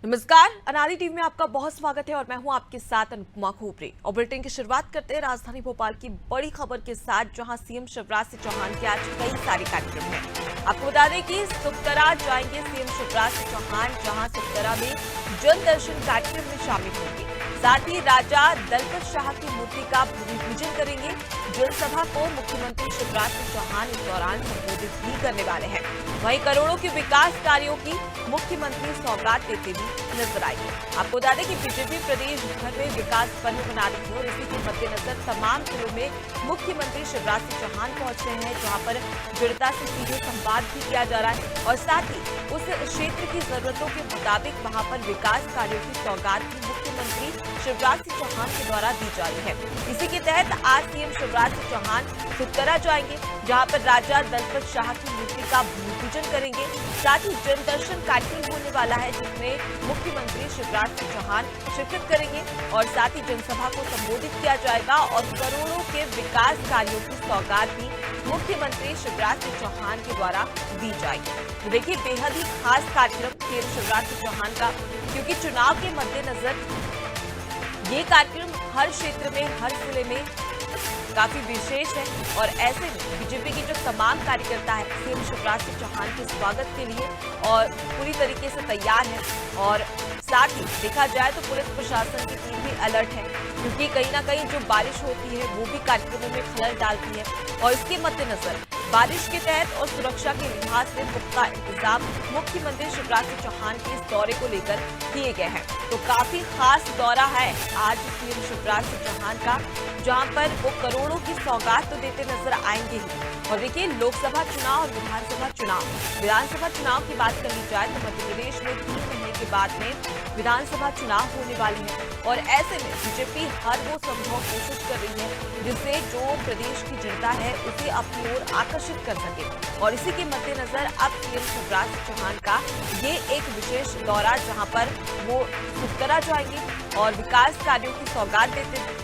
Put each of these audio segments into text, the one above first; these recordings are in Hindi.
नमस्कार, अनाली टीवी में आपका बहुत स्वागत है और मैं हूं आपके साथ अनुपमा खोपरे। और बुलेटिन की शुरुआत करते हैं राजधानी भोपाल की बड़ी खबर के साथ, जहां सीएम शिवराज सिंह चौहान के आज कई सारे कार्यक्रम हैं। आपको बता दें कि सुकतरा जाएंगे सीएम शिवराज सिंह चौहान, जहां सुकतरा में जन दर्शन कार्यक्रम में शामिल होंगे। साथ ही राजा दलपत शाह की मूर्ति का भूमि पूजन करेंगे। जनसभा को मुख्यमंत्री शिवराज सिंह चौहान इस दौरान संबोधित भी करने वाले हैं। वहीं करोड़ों के विकास कार्यों की मुख्यमंत्री सौगात देते भी नजर आएंगे। आपको बता दें कि बीजेपी प्रदेश भर में विकास पर्व मना रही है और इसी के मद्देनजर तमाम जिलों में मुख्यमंत्री शिवराज सिंह चौहान पहुंच रहे हैं, जहां पर जनता से सीधे संवाद भी किया जा रहा है और साथ ही उस क्षेत्र की जरूरतों के मुताबिक वहां पर विकास कार्यों की सौगात भी मुख्यमंत्री शिवराज सिंह चौहान के द्वारा दी जा रही है। इसी के तहत आज सीएम शिवराज सिंह चौहान सुकतरा जाएंगे, जहां पर राजा दलपत शाह की मूर्ति का भूमि पूजन करेंगे। साथ ही जनदर्शन कार्यक्रम होने वाला है, जिसमें मुख्यमंत्री शिवराज सिंह चौहान शिरकत करेंगे और साथ ही जनसभा को संबोधित किया जाएगा और करोड़ों के विकास कार्यों की सौगात भी मुख्यमंत्री शिवराज सिंह चौहान के द्वारा दी जाएगी। तो देखिए, बेहद ही खास कार्यक्रम सीएम शिवराज सिंह चौहान का, क्योंकि चुनाव के मद्देनजर ये कार्यक्रम हर क्षेत्र में, हर जिले में काफी विशेष है और ऐसे में बीजेपी के जो तमाम कार्यकर्ता है सीएम शिवराज सिंह चौहान के स्वागत के लिए और पूरी तरीके से तैयार है। और साथ ही देखा जाए तो पुलिस प्रशासन की टीम भी अलर्ट है, क्योंकि कहीं ना कहीं जो बारिश होती है वो भी कार्यक्रमों में खलल डालती है और इसके मद्देनजर बारिश के तहत और सुरक्षा के लिहाज से पुख्ता इंतजाम मुख्यमंत्री शिवराज सिंह चौहान के इस दौरे को लेकर किए गए हैं। तो काफी खास दौरा है आज सीएम शिवराज सिंह चौहान का, जहां पर वो करोड़ों की सौगात तो देते नजर आएंगे ही। और देखिए, लोकसभा चुनाव और विधानसभा चुनाव की बात कर ली जाए तो मध्य प्रदेश में 3 महीने के बाद में विधानसभा चुनाव होने वाले हैं और ऐसे में बीजेपी हर वो संभव कोशिश कर रही है जिससे जो प्रदेश की जनता है उसे अपनी ओर आकर्षित कर सके। और इसी के मद्देनजर अब सीएम शिवराज सिंह चौहान का ये एक विशेष दौरा, जहां पर वो सुकतरा जाएंगे और विकास कार्यों की सौगात देते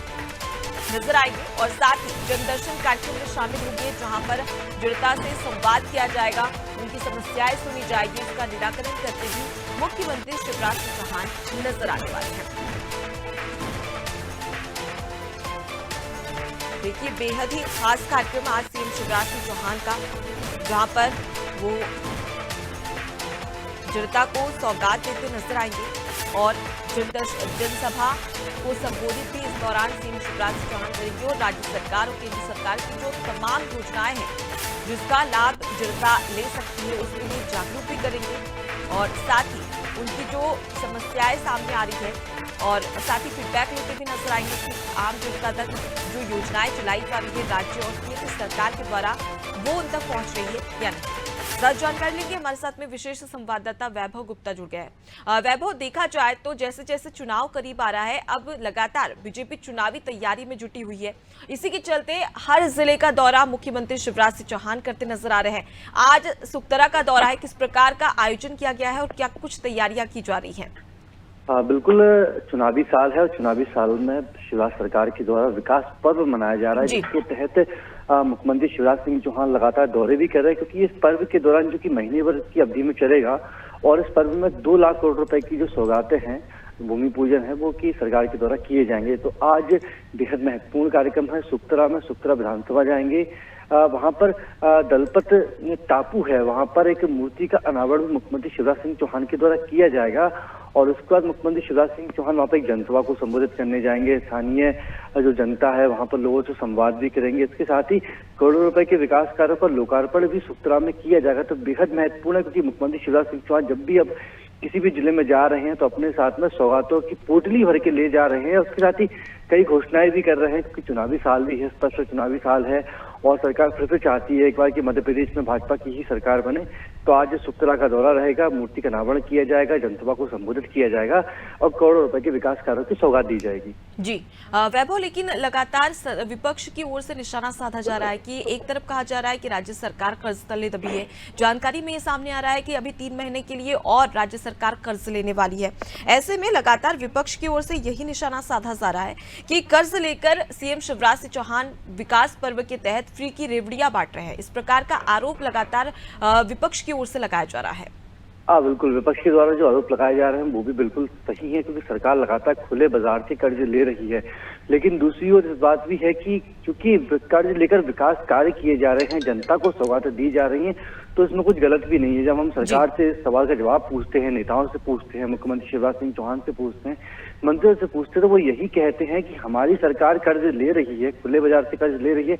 नजर आएंगे और साथ ही जनदर्शन कार्यक्रम में शामिल होंगे, जहां पर जनता से संवाद किया जाएगा, उनकी समस्याएं सुनी जाएगी, उसका निराकरण करते भी मुख्यमंत्री शिवराज सिंह चौहान नजर आने वाले हैं। देखिए, बेहद ही खास कार्यक्रम आज सीएम शिवराज सिंह चौहान का, जहां पर वो जनता को सौगात देते नजर आएंगे और जनसभा को संबोधित भी इस दौरान सीएम शिवराज सिंह चौहान करेंगे और राज्य सरकार और केंद्र सरकार की जो तमाम योजनाएं हैं जिसका लाभ जनता ले सकती है उसके लिए जागरूक भी करेंगे और साथ ही उनकी जो समस्याएं सामने आ रही है और साथ ही फीडबैक लेते भी नजर आएंगे कि आम जनता तक जो योजनाएं चलाई जा रही है राज्य और केंद्र सरकार के द्वारा वो उन तक पहुंच रही है या नहीं। ज्यादा जानकारी लेंगे, हमारे साथ में विशेष संवाददाता वैभव गुप्ता जुड़ गए हैं। वैभव, देखा जाए तो जैसे जैसे चुनाव करीब आ रहा है, अब लगातार बीजेपी चुनावी तैयारी में जुटी हुई है। इसी के चलते हर जिले का दौरा मुख्यमंत्री शिवराज सिंह चौहान करते नजर आ रहे हैं। आज सुकतरा का दौरा है, किस प्रकार का आयोजन किया गया है और क्या कुछ तैयारियां की जा रही है? बिल्कुल, चुनावी साल है और चुनावी साल में शिवराज सरकार के द्वारा विकास पर्व मनाया जा रहा है, जिसके तहत मुख्यमंत्री शिवराज सिंह चौहान लगातार दौरे भी कर रहे हैं, क्योंकि इस पर्व के दौरान जो कि महीने भर की अवधि में चलेगा और इस पर्व में 2 लाख करोड़ रुपए की जो सौगातें हैं, भूमि पूजन है, वो की सरकार के द्वारा किए जाएंगे। तो आज बेहद महत्वपूर्ण कार्यक्रम है। सुकतरा में सुकतरा विधानसभा जाएंगे, वहां पर दलपत टापू है, वहां पर एक मूर्ति का अनावरण मुख्यमंत्री शिवराज सिंह चौहान के द्वारा किया जाएगा और उसके बाद मुख्यमंत्री शिवराज सिंह चौहान वहां पर एक जनसभा को संबोधित करने जाएंगे। स्थानीय जो जनता है वहां पर लोगों से संवाद भी करेंगे। इसके साथ ही करोड़ों रुपए के विकास कार्यों का लोकार्पण भी सुकतरा में किया जाएगा। तो बेहद महत्वपूर्ण है, क्योंकि मुख्यमंत्री शिवराज सिंह चौहान जब भी अब किसी भी जिले में जा रहे हैं तो अपने साथ में सौगातों की पोटली भर के ले जा रहे हैं। उसके साथ ही कई घोषणाएं भी कर रहे हैं, क्योंकि चुनावी साल भी है, स्पष्ट चुनावी साल है और सरकार फिर से चाहती है एक बार कि मध्य प्रदेश में भाजपा की ही सरकार बने। तो आज सुकतरा का दौरा रहेगा, मूर्ति का अनावरण किया जाएगा, जनसभा को संबोधित किया जाएगा और करोड़ों रुपए के विकास कार्यों की सौगात दी जाएगी। जी वैभव, लेकिन लगातार विपक्ष की ओर से निशाना साधा जा रहा है कि एक तरफ कहा जा रहा है कि राज्य सरकार कर्ज तले दबी है। जानकारी में ये सामने आ रहा है कि अभी 3 महीने के लिए और राज्य सरकार कर्ज लेने वाली है। ऐसे में लगातार विपक्ष की ओर से यही निशाना साधा जा रहा है कि कर्ज लेकर सीएम शिवराज सिंह चौहान विकास पर्व के तहत फ्री की रेवड़ियां बांट रहे हैं। इस प्रकार का आरोप लगातार विपक्ष की ओर से लगाया जा रहा है। हाँ बिल्कुल, विपक्ष के द्वारा जो आरोप लगाए जा रहे हैं वो भी बिल्कुल सही है, क्योंकि सरकार लगातार खुले बाजार से कर्ज ले रही है। लेकिन दूसरी ओर इस बात भी है कि क्योंकि कर्ज लेकर विकास कार्य किए जा रहे हैं, जनता को सौगातें दी जा रही हैं, तो इसमें कुछ गलत भी नहीं है। जब हम सरकार से इस सवाल का जवाब पूछते हैं, नेताओं से पूछते हैं, मुख्यमंत्री शिवराज सिंह चौहान से पूछते हैं, मंत्रियों से पूछते हैं, तो वो यही कहते हैं कि हमारी सरकार कर्ज ले रही है, खुले बाजार से कर्ज ले रही है,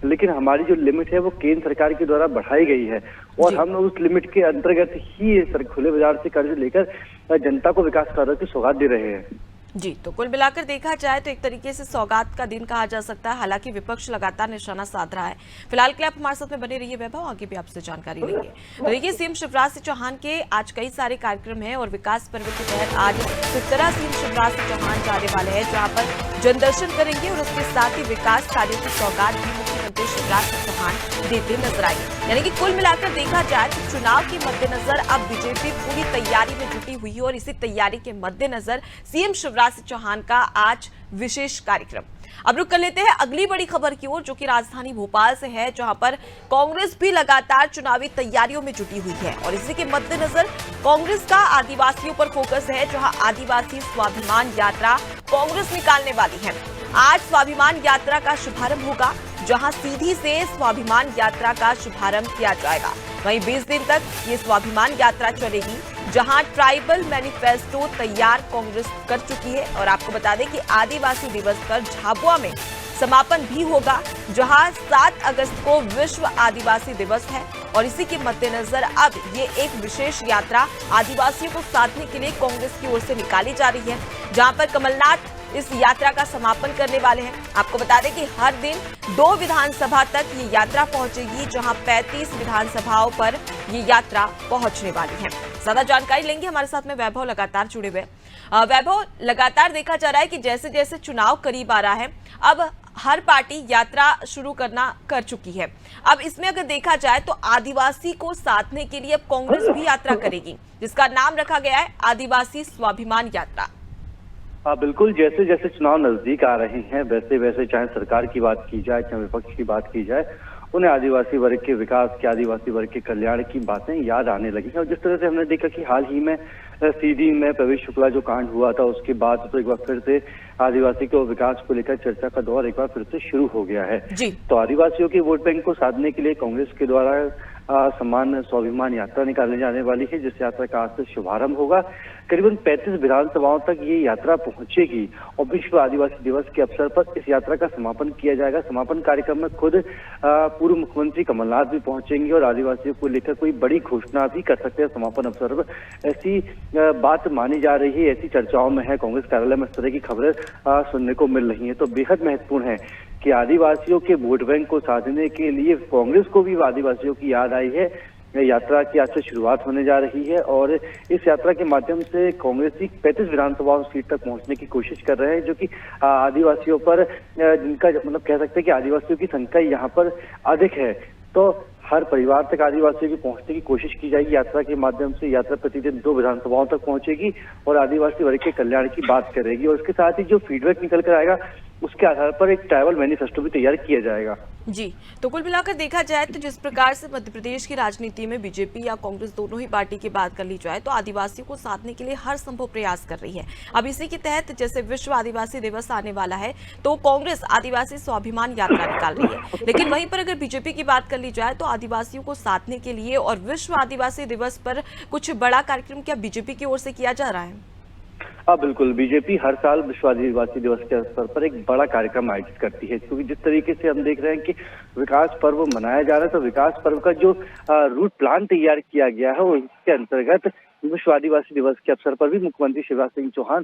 लेकिन हमारी जो लिमिट है वो केंद्र सरकार के द्वारा बढ़ाई गई है और हम उस लिमिट के अंतर्गत ही खुले बाजार से कर्ज लेकर जनता को विकास कार्यों की सौगात दे रहे हैं। जी, तो कुल मिलाकर देखा जाए तो एक तरीके से सौगात का दिन कहा जा सकता है। हालांकि विपक्ष लगातार निशाना साध रहा है। फिलहाल के लिए आप हमारे साथ में बने रहिए वैभव, आगे भी आपसे जानकारी लेंगे। तो देखिए, सीएम शिवराज सिंह चौहान के आज कई सारे कार्यक्रम हैं और विकास पर्व के तहत आज सितरा सीएम शिवराज सिंह चौहान जाने वाले हैं, जहां पर जनदर्शन करेंगे और उसके साथ ही विकास कार्यों की सौगात भी मुख्यमंत्री शिवराज सिंह चौहान देते नजर आएंगे। यानी कि कुल मिलाकर देखा जाए तो चुनाव के मद्देनजर अब बीजेपी पूरी तैयारी में जुटी हुई है और इसी तैयारी के मद्देनजर सीएम शिवराज सिंह चौहान का आज विशेष कार्यक्रम। अब रुक कर लेते हैं अगली बड़ी खबर की ओर, जो कि राजधानी भोपाल से है, जहां पर कांग्रेस भी लगातार चुनावी तैयारियों में जुटी हुई है और इसी के मद्देनजर कांग्रेस का आदिवासियों पर फोकस है, जहां आदिवासी स्वाभिमान यात्रा कांग्रेस निकालने वाली है। आज स्वाभिमान यात्रा का शुभारंभ होगा, जहां सीधी से स्वाभिमान यात्रा का शुभारंभ किया जाएगा। वहीं 20 दिन तक ये स्वाभिमान यात्रा चलेगी, जहां ट्राइबल मैनिफेस्टो तैयार कांग्रेस कर चुकी है। और आपको बता दें कि आदिवासी दिवस पर झाबुआ में समापन भी होगा, जहां 7 अगस्त को विश्व आदिवासी दिवस है और इसी के मद्देनजर अब ये एक विशेष यात्रा आदिवासियों को साधने के लिए कांग्रेस की ओर से निकाली जा रही है, जहां पर कमलनाथ इस यात्रा का समापन करने वाले हैं। आपको बता दें कि हर दिन 2 विधानसभा तक ये यात्रा पहुंचेगी, जहां 35 विधानसभाओं पर ये यात्रा पहुंचने वाली है। ज्यादा जानकारी लेंगे, हमारे साथ में वैभव लगातार जुड़े हुए। वैभव, लगातार देखा जा रहा है कि जैसे जैसे चुनाव करीब आ रहा है, अब हर पार्टी यात्रा शुरू कर चुकी है। अब इसमें अगर देखा जाए तो आदिवासी को साधने के लिए अब कांग्रेस भी यात्रा करेगी, जिसका नाम रखा गया है आदिवासी स्वाभिमान यात्रा। हाँ बिल्कुल, जैसे जैसे चुनाव नजदीक आ रहे हैं वैसे वैसे चाहे सरकार की बात की जाए चाहे विपक्ष की बात की जाए, उन्हें आदिवासी वर्ग के विकास के, आदिवासी वर्ग के कल्याण की बातें याद आने लगी हैं। और जिस तरह से हमने देखा कि हाल ही में सीधी में प्रवेश शुक्ला जो कांड हुआ था, उसके बाद तो एक बार फिर से आदिवासी के विकास को लेकर चर्चा का दौर एक बार फिर से शुरू हो गया है। तो आदिवासियों के वोट बैंक को साधने के लिए कांग्रेस के द्वारा सम्मान स्वाभिमान यात्रा निकालने जाने वाली है, जिस यात्रा का आज से शुभारंभ होगा। करीबन 35 विधानसभाओं तक ये यात्रा पहुंचेगी और विश्व आदिवासी दिवस के अवसर पर इस यात्रा का समापन किया जाएगा। समापन कार्यक्रम में खुद पूर्व मुख्यमंत्री कमलनाथ भी पहुंचेंगे और आदिवासियों को लेकर कोई बड़ी घोषणा भी कर सकते हैं समापन अवसर पर। ऐसी बात मानी जा रही है, ऐसी चर्चाओं में है, कांग्रेस कार्यालय में इस तरह की खबरें सुनने को मिल रही है। तो बेहद महत्वपूर्ण है कि आदिवासियों के वोट बैंक को साधने के लिए कांग्रेस को भी आदिवासियों की याद आई है। यात्रा की आज से शुरुआत होने जा रही है और इस यात्रा के माध्यम से कांग्रेसी 35 विधानसभा सीट तक पहुंचने की कोशिश कर रहे हैं, जो कि आदिवासियों पर जिनका मतलब कह सकते हैं कि आदिवासियों की संख्या यहाँ पर अधिक है। तो हर परिवार तक आदिवासियों की पहुंचने की कोशिश की जाएगी यात्रा के माध्यम से। यात्रा प्रतिदिन 2 विधानसभाओं तक पहुंचेगी और आदिवासी वर्ग के कल्याण की बात करेगी और इसके साथ ही जो फीडबैक निकल कर आएगा उसके आधार पर एक ट्राइबल मैनिफेस्टो भी तैयार किया जाएगा। जी, तो कुल मिलाकर देखा जाए तो जिस प्रकार से मध्य प्रदेश की राजनीति में बीजेपी या कांग्रेस दोनों ही पार्टी की बात कर ली जाए तो आदिवासियों को साधने के लिए हर संभव प्रयास कर रही है। अब इसी के तहत जैसे विश्व आदिवासी दिवस आने वाला है तो कांग्रेस आदिवासी स्वाभिमान यात्रा निकाल रही है, लेकिन वहीं पर अगर बीजेपी की बात कर ली जाए तो आदिवासियों को साधने के लिए और विश्व आदिवासी दिवस पर कुछ बड़ा कार्यक्रम क्या बीजेपी की ओर से किया जा रहा है? हाँ बिल्कुल, बीजेपी हर साल विश्व आदिवासी दिवस के अवसर पर एक बड़ा कार्यक्रम आयोजित करती है, क्योंकि जिस तरीके से हम देख रहे हैं कि विकास पर्व मनाया जा रहा है, तो विकास पर्व का जो रूट प्लान तैयार किया गया है वो इसके अंतर्गत विश्व आदिवासी दिवस के अवसर पर भी मुख्यमंत्री शिवराज सिंह चौहान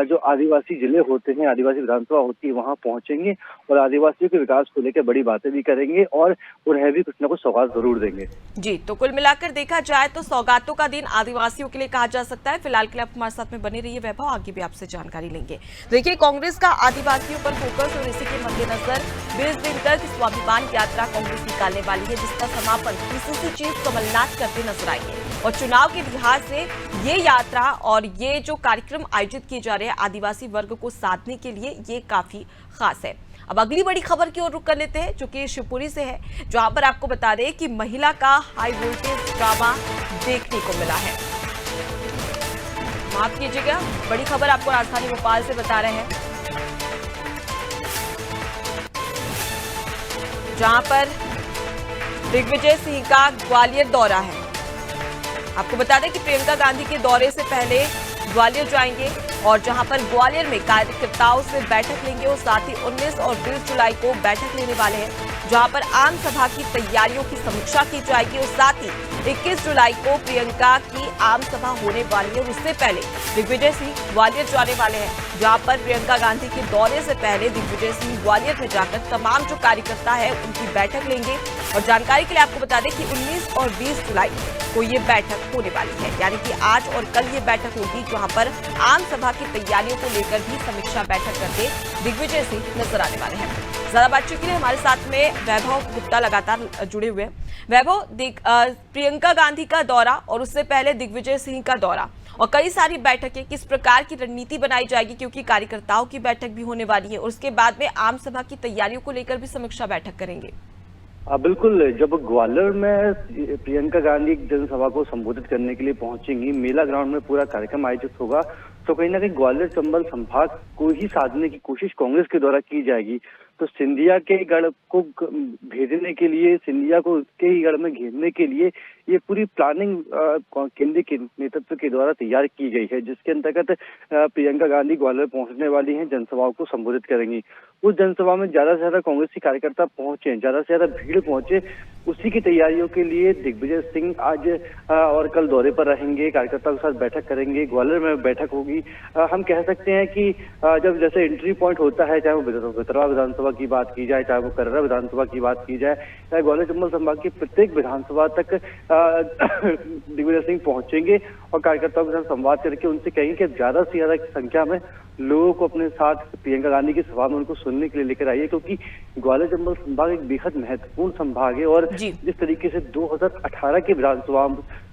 जो आदिवासी जिले होते हैं, आदिवासी विधानसभा होती है, वहां पहुंचेंगे और आदिवासियों के विकास को लेकर बड़ी बातें भी करेंगे और उन्हें भी कुछ न कुछ सौगात जरूर देंगे। जी, तो कुल मिलाकर देखा जाए तो सौगातों का दिन आदिवासियों के लिए कहा जा सकता है। फिलहाल के लिए आप हमारे साथ में बने रहिए वैभव, आगे भी आपसे जानकारी लेंगे। देखिए, कांग्रेस का आदिवासियों पर फोकस और इसी के मद्देनजर 20 दिन तक स्वाभिमान यात्रा कांग्रेस निकालने वाली है, जिसका समापन पीसीसी चीफ कमलनाथ करते नजर आएंगे और चुनाव के लिहाज से ये यात्रा और ये जो कार्यक्रम आयोजित किए जा रहे हैं आदिवासी वर्ग को साधने के लिए, ये काफी खास है। अब अगली बड़ी खबर की ओर रुख कर लेते हैं, जो कि शिवपुरी से है, जहां पर आपको बता दें कि महिला का हाई वोल्टेज ड्रामा देखने को मिला है। माफ कीजिएगा, बड़ी खबर आपको राजधानी भोपाल से बता रहे हैं, जहां पर दिग्विजय सिंह का ग्वालियर दौरा है। आपको बता दें कि प्रियंका गांधी के दौरे से पहले ग्वालियर जाएंगे और जहां पर ग्वालियर में कार्यकर्ताओं से बैठक लेंगे और साथ ही 19 और 20 जुलाई को बैठक लेने वाले हैं, जहां पर आम सभा की तैयारियों की समीक्षा की जाएगी और साथ ही 21 जुलाई को प्रियंका की आम सभा होने वाली है। उससे पहले दिग्विजय सिंह ग्वालियर जाने वाले हैं, जहां पर प्रियंका गांधी के दौरे से पहले दिग्विजय सिंह ग्वालियर में जाकर तमाम जो कार्यकर्ता है उनकी बैठक लेंगे। और जानकारी के लिए आपको बता दें कि 19 और 20 जुलाई को ये बैठक होने वाली है, यानी कि आज और कल ये बैठक होगी, जहां पर आम सभा की तैयारियों को लेकर भी समीक्षा बैठक करते दिग्विजय सिंह नजर आने वाले हैं। ज्यादा बातचीत के लिए हमारे साथ में वैभव गुप्ता लगातार जुड़े हुए हैं। वैभव, प्रियंका गांधी का दौरा और उससे पहले दिग्विजय सिंह का दौरा और कई सारी बैठकें, किस प्रकार की रणनीति बनाई जाएगी, क्योंकि कार्यकर्ताओं की बैठक भी होने वाली है और उसके बाद में आम सभा की तैयारियों को लेकर भी समीक्षा बैठक करेंगे। बिल्कुल, जब ग्वालियर में प्रियंका गांधी एक जनसभा को संबोधित करने के लिए पहुंचेंगी, मेला ग्राउंड में पूरा कार्यक्रम आयोजित होगा, तो कहीं ना कहीं ग्वालियर चंबल संभाग को ही साधने की कोशिश कांग्रेस के द्वारा की जाएगी। तो सिंधिया के गढ़ को भेजने के लिए, सिंधिया को उसके ही गढ़ में घेरने के लिए ये पूरी प्लानिंग केंद्रीय के नेतृत्व के द्वारा तैयार की गई है, जिसके अंतर्गत प्रियंका गांधी ग्वालियर पहुंचने वाली हैं, जनसभाओं को संबोधित करेंगी। उस जनसभा में ज्यादा से ज्यादा कांग्रेस के कार्यकर्ता पहुंचे, ज्यादा से ज्यादा भीड़ पहुंचे, उसी की तैयारियों के लिए दिग्विजय सिंह आज और कल दौरे पर रहेंगे, कार्यकर्ताओं के साथ बैठक करेंगे, ग्वालियर में बैठक होगी। हम कह सकते हैं कि जब जैसे एंट्री पॉइंट होता है, चाहे वो भितरवा विधानसभा की बात की जाए, चाहे वो कर्रा विधानसभा की बात की जाए, चाहे ग्वालियर चंबल संभाग की प्रत्येक विधानसभा तक दिग्विजय सिंह पहुंचेंगे और कार्यकर्ताओं के साथ संवाद करके उनसे कहेंगे कि ज्यादा से ज्यादा संख्या में लोगों को अपने साथ प्रियंका गांधी की सभा में उनको सुनने के लिए लेकर आइए, क्योंकि ग्वालियर चंबल संभाग एक बेहद महत्वपूर्ण संभाग है और जिस तरीके से 2018 के विधानसभा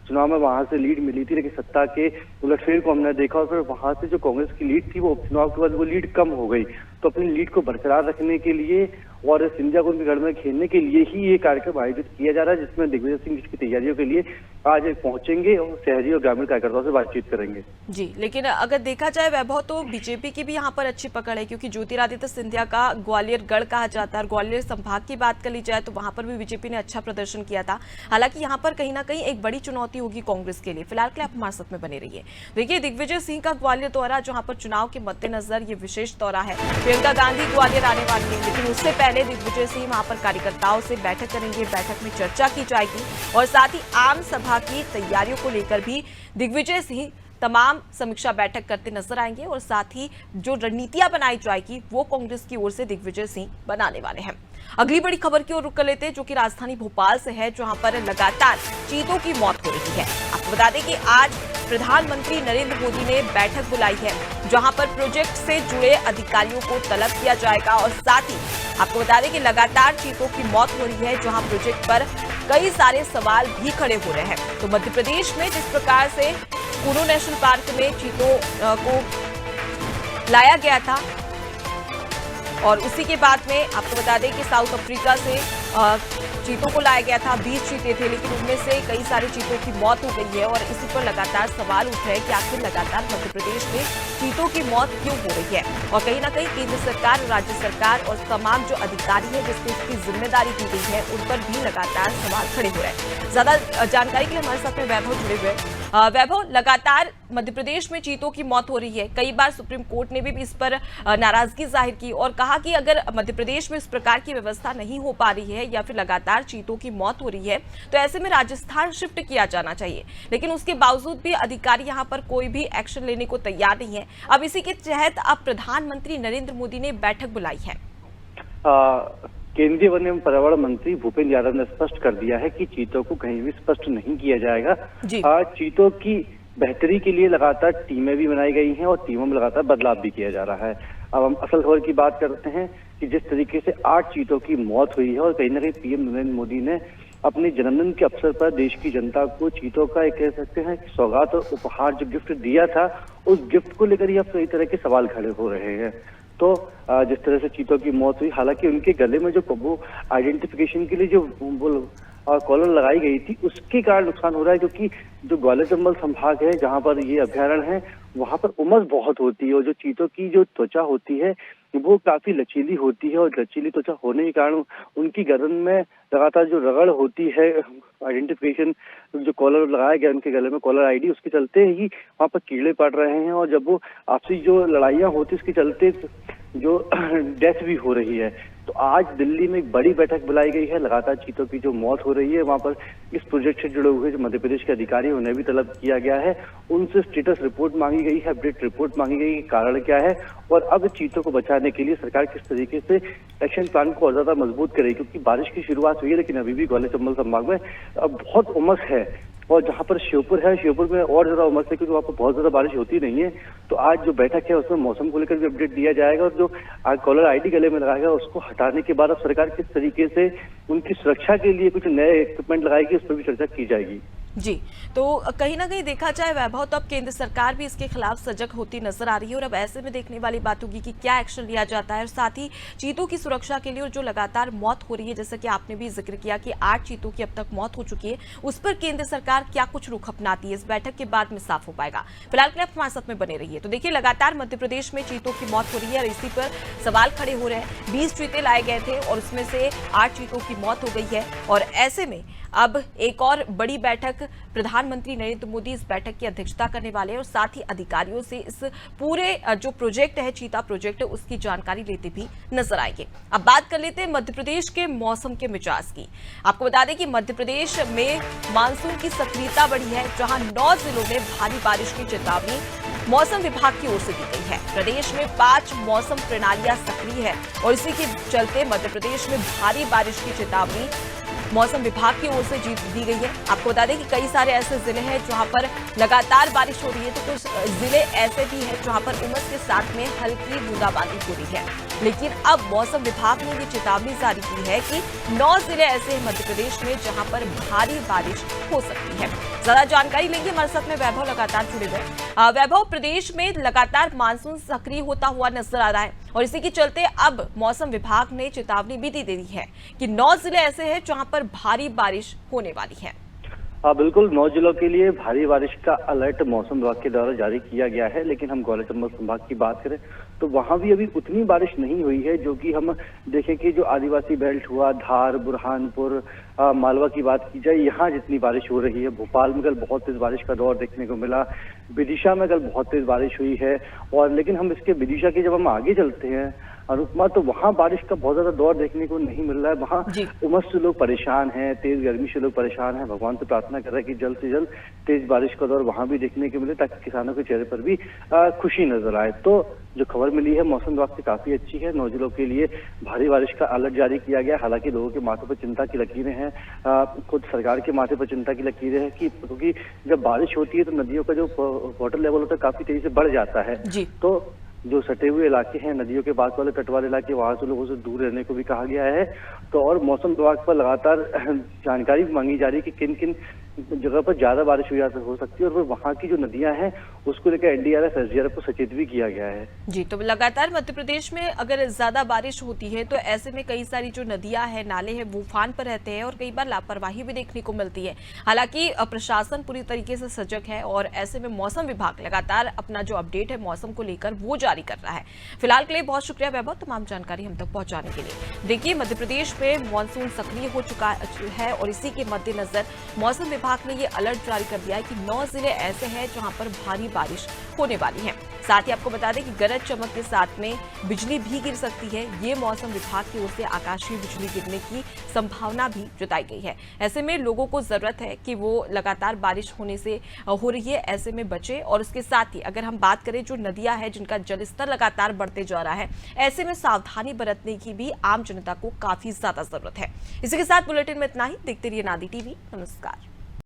चुनाव में वहां से लीड मिली थी, लेकिन सत्ता के उलटफेर को हमने देखा और फिर वहां से जो कांग्रेस की लीड थी वो उपचुनाव के बाद वो लीड कम हो गई। तो अपनी लीड को बरकरार रखने के लिए और सिंधिया को उनके गढ़ में खेलने के लिए ही ये कार्यक्रम आयोजित किया जा रहा है, जिसमें दिग्विजय सिंह इसकी तैयारियों के लिए आज पहुंचेंगे और शहरी और ग्रामीण कार्यकर्ताओं से बातचीत करेंगे। जी, लेकिन अगर देखा जाए वैभव, तो बीजेपी की भी यहाँ पर अच्छी पकड़ है, क्योंकि ज्योतिरादित्य सिंधिया का ग्वालियर गढ़ कहा जाता है और ग्वालियर संभाग की बात कर ली जाए तो वहां पर भी बीजेपी ने अच्छा प्रदर्शन किया था। हालांकि यहाँ पर कहीं ना कहीं एक बड़ी चुनौती होगी कांग्रेस के लिए। फिलहाल के लिए आप हमारे साथ में बने रहिए। देखिए, दिग्विजय सिंह का ग्वालियर दौरा, जहां पर चुनाव के मद्देनजर ये विशेष दौरा है। प्रियंका गांधी ग्वालियर आने वाली है, लेकिन उससे पहले दिग्विजय सिंह वहां पर कार्यकर्ताओं से बैठक करेंगे, बैठक में चर्चा की जाएगी और साथ ही आम सभा की तैयारियों को लेकर भी दिग्विजय सिंह तमाम समीक्षा बैठक करते नजर आएंगे और साथ ही जो रणनीतियां बनाई जाएगी वो कांग्रेस की ओर से दिग्विजय सिंह बनाने वाले हैं। अगली बड़ी खबर की ओर रुख कर लेते हैं, जो कि राजधानी भोपाल से है, जहां पर लगातार चीतों की मौत हो रही है। आपको बता दें कि आज प्रधानमंत्री नरेंद्र मोदी ने बैठक बुलाई है, जहां पर प्रोजेक्ट से जुड़े अधिकारियों को तलब किया जाएगा और साथ ही आपको बता दें कि लगातार चीतों की मौत हो रही है, जहां प्रोजेक्ट पर कई सारे सवाल भी खड़े हो रहे हैं। तो मध्य प्रदेश में जिस प्रकार से कुनू नेशनल पार्क में चीतों को लाया गया था और उसी के बाद में आपको बता दें कि साउथ अफ्रीका से चीतों को लाया गया था, 20 चीते थे, लेकिन उनमें से कई सारे चीतों की मौत हो गई है और इसी पर लगातार सवाल उठ रहे हैं कि आखिर लगातार मध्य प्रदेश में चीतों की मौत क्यों हो रही है। और कहीं ना कहीं केंद्र सरकार, राज्य सरकार और तमाम जो अधिकारी है जिसको इसकी जिम्मेदारी दी गई है, उन पर भी लगातार सवाल खड़े हो रहे हैं। ज्यादा जानकारी के लिए हमारे साथ में वैभव जुड़े हुए हैं। वैभव, लगातार मध्य प्रदेश में चीतों की मौत हो रही है, कई बार सुप्रीम कोर्ट ने भी इस पर नाराजगी जाहिर की और कहा कि अगर मध्य प्रदेश में इस प्रकार की व्यवस्था नहीं हो पा रही है या फिर लगातार चीतों की मौत हो रही है तो ऐसे में राजस्थान शिफ्ट किया जाना चाहिए, लेकिन उसके बावजूद भी अधिकारी यहां पर कोई भी एक्शन लेने को तैयार नहीं है। अब इसी के तहत अब प्रधानमंत्री नरेंद्र मोदी ने बैठक बुलाई है। केंद्रीय वन एवं पर्यावरण मंत्री भूपेंद्र यादव ने स्पष्ट कर दिया है कि चीतों को कहीं भी स्पष्ट नहीं किया जाएगा। चीतों की बेहतरी के लिए लगातार टीमें भी बनाई गई हैं और टीमों में लगातार बदलाव भी किया जा रहा है। अब हम असल खबर की बात करते हैं कि जिस तरीके से 8 चीतों की मौत हुई है और कहीं ना कहीं पीएम नरेंद्र मोदी ने अपने जन्मदिन के अवसर पर देश की जनता को चीतों का एक कह सकते हैं सौगात और उपहार जो गिफ्ट दिया था, उस गिफ्ट को लेकर ही अब कई तरह के सवाल खड़े हो रहे हैं। तो जिस तरह से चीतों की मौत हुई, हालांकि उनके गले में जो वो आइडेंटिफिकेशन के लिए जो कॉलर लगाई गई थी उसके कारण नुकसान हो रहा है, क्योंकि जो ग्वालियर चंबल संभाग है जहां पर ये अभ्यारण्य है वहाँ पर उमस बहुत होती है और जो चीतों की जो त्वचा होती है वो काफी लचीली होती है और लचीली त्वचा होने के कारण उनकी गर्दन में लगातार जो रगड़ होती है, आइडेंटिफिकेशन जो कॉलर लगाया गया उनके गले में कॉलर आईडी, उसके चलते ही वहाँ पर कीड़े पड़ रहे हैं। और जब वो आपसी जो लड़ाइयाँ होती है उसके चलते जो डेथ भी हो रही है। तो आज दिल्ली में एक बड़ी बैठक बुलाई गई है, लगातार चीतों की जो मौत हो रही है वहाँ पर इस प्रोजेक्ट से जुड़े हुए जो मध्य प्रदेश के अधिकारी हैं उन्हें भी तलब किया गया है, उनसे स्टेटस रिपोर्ट मांगी गई है, अपडेट रिपोर्ट मांगी गई है, कारण क्या है और अब चीतों को बचाने के लिए सरकार किस तरीके से एक्शन प्लान को और ज्यादा मजबूत करेगी। क्योंकि बारिश की शुरुआत हुई है लेकिन अभी भी ग्वालियर चंबल संभाग में अब बहुत उमस है और जहाँ पर श्योपुर है, श्योपुर में और ज्यादा उमस है क्योंकि वहाँ पर बहुत ज्यादा बारिश होती नहीं है। तो आज जो बैठक है उसमें मौसम को लेकर भी अपडेट दिया जाएगा और जो कॉलर आईडी गले में लगाएगा उसको हटाने के बाद अब सरकार किस तरीके से उनकी सुरक्षा के लिए कुछ नए इक्विपमेंट लगाएगी उस पर भी चर्चा की जाएगी। जी, तो कहीं ना कहीं देखा जाए वैभव, तो अब केंद्र सरकार भी इसके खिलाफ सजग होती नजर आ रही है और अब ऐसे में देखने वाली बात होगी कि क्या एक्शन लिया जाता है और साथ ही चीतों की सुरक्षा के लिए और जो लगातार मौत हो रही है, जैसा कि आपने भी जिक्र किया कि 8 चीतों की अब तक मौत हो चुकी है, उस पर केंद्र सरकार क्या कुछ रुख अपनाती है, इस बैठक के बाद में साफ हो पाएगा। फिलहाल के लिए आप हमारे साथ में बने रहिए। तो देखिए, लगातार मध्य प्रदेश में चीतों की मौत हो रही है और इसी पर सवाल खड़े हो रहे हैं। 20 चीते लाए गए थे और उसमें से 8 चीतों की मौत हो गई है और ऐसे में अब एक और बड़ी बैठक, प्रधानमंत्री नरेंद्र मोदी इस बैठक की अध्यक्षता करने वाले हैं और साथ ही अधिकारियों से इस पूरे जो प्रोजेक्ट है, चीता प्रोजेक्ट, उसकी जानकारी लेते भी नजर आएंगे। अब बात कर लेते हैं मध्य प्रदेश के मौसम के मिजाज की। आपको बता दें कि मध्य प्रदेश में मानसून की सक्रियता बढ़ी है, जहां 9 जिलों में भारी बारिश की चेतावनी मौसम विभाग की ओर से दी गई है। प्रदेश में 5 मौसम प्रणालियां सक्रिय है और इसी के चलते मध्य प्रदेश में भारी बारिश की चेतावनी मौसम विभाग की ओर से दी गई है। आपको बता दें कि कई सारे ऐसे जिले हैं जहां पर लगातार बारिश हो रही है, तो कुछ जिले ऐसे भी हैं जहां पर उमस के साथ में हल्की बूंदाबांदी हो रही है। लेकिन अब मौसम विभाग ने ये चेतावनी जारी की है कि 9 जिले ऐसे हैं मध्य प्रदेश में जहां पर भारी बारिश हो सकती है। ज्यादा जानकारी लेंगे, हमारे साथ में वैभव लगातार जुड़े हुए। वैभव, प्रदेश में लगातार मानसून सक्रिय होता हुआ नजर आ रहा है और इसी के चलते अब मौसम विभाग ने चेतावनी भी दे दी है कि 9 जिले ऐसे हैं जहां पर भारी बारिश होने वाली है। हाँ बिल्कुल, 9 जिलों के लिए भारी बारिश का अलर्ट मौसम विभाग के द्वारा जारी किया गया है। लेकिन हम ग्वालियर चंबल संभाग की बात करें तो वहां भी अभी उतनी बारिश नहीं हुई है जो कि हम देखें कि जो आदिवासी बेल्ट हुआ, धार, बुरहानपुर, मालवा की बात की जाए, यहाँ जितनी बारिश हो रही है। भोपाल में कल बहुत तेज बारिश का दौर देखने को मिला, विदिशा में कल बहुत तेज बारिश हुई है। और लेकिन हम इसके विदिशा के जब हम आगे चलते हैं अनुपमा, तो वहाँ बारिश का बहुत ज्यादा दौर देखने को नहीं मिल रहा है। वहाँ उमस से लोग परेशान हैं, तेज गर्मी से लोग परेशान हैं। भगवान से प्रार्थना कर रहे हैं कि जल्द से जल्द तेज बारिश का दौर वहाँ भी देखने को मिले ताकि किसानों के चेहरे पर भी खुशी नजर आए। तो जो खबर मिली है मौसम विभाग से काफी अच्छी है। 9 जिलों के लिए भारी बारिश का अलर्ट जारी किया गया। हालांकि लोगों के माथे पर चिंता की लकीरें हैं, खुद सरकार के माथे पर चिंता की लकीरें हैं कि क्योंकि जब बारिश होती है तो नदियों का जो वाटर लेवल होता है काफी तेजी से बढ़ जाता है। तो जो सटे हुए इलाके हैं, नदियों के पास वाले तट वाले इलाके, वहां से लोगों से दूर रहने को भी कहा गया है। तो और मौसम विभाग पर लगातार जानकारी मांगी जा रही है कि किन किन जगह पर ज्यादा बारिश हो सकती है और वहाँ की जो नदियां हैं उसको लेकर एनडीआरएफ, एसडीआरएफ को सचेत भी किया गया है। जी, तो लगातार मध्य प्रदेश में अगर ज्यादा बारिश होती है तो ऐसे में कई सारी जो नदियां हैं, नाले हैं, वो उफान पर रहते हैं और कई बार लापरवाही भी देखने को मिलती है। हालांकि प्रशासन पूरी तरीके से सजग है और ऐसे में मौसम विभाग लगातार अपना जो अपडेट है मौसम को लेकर वो जारी कर रहा है। फिलहाल के लिए बहुत शुक्रिया वैभव, तमाम जानकारी हम तक पहुंचाने के लिए। देखिए, मध्य प्रदेश में मानसून सक्रिय हो चुका है और इसी के मद्देनजर मौसम विभाग ने ये अलर्ट जारी कर दिया है कि 9 जिले ऐसे हैं जहां पर भारी बारिश होने वाली है। साथ ही आपको बता दें कि गरज चमक के साथ में बिजली भी गिर सकती है। ये मौसम विभाग की ओर से आकाशीय बिजली गिरने की संभावना भी जताई गई है। ऐसे में लोगों को जरूरत है कि वो लगातार बारिश होने से हो रही है ऐसे में बचे और उसके साथ ही अगर हम बात करें जो नदियां हैं जिनका जलस्तर लगातार बढ़ते जा रहा है, ऐसे में सावधानी बरतने की भी आम जनता को काफी ज्यादा जरूरत है। इसी के साथ बुलेटिन में इतना ही। देखते रहिए नादी टीवी। नमस्कार।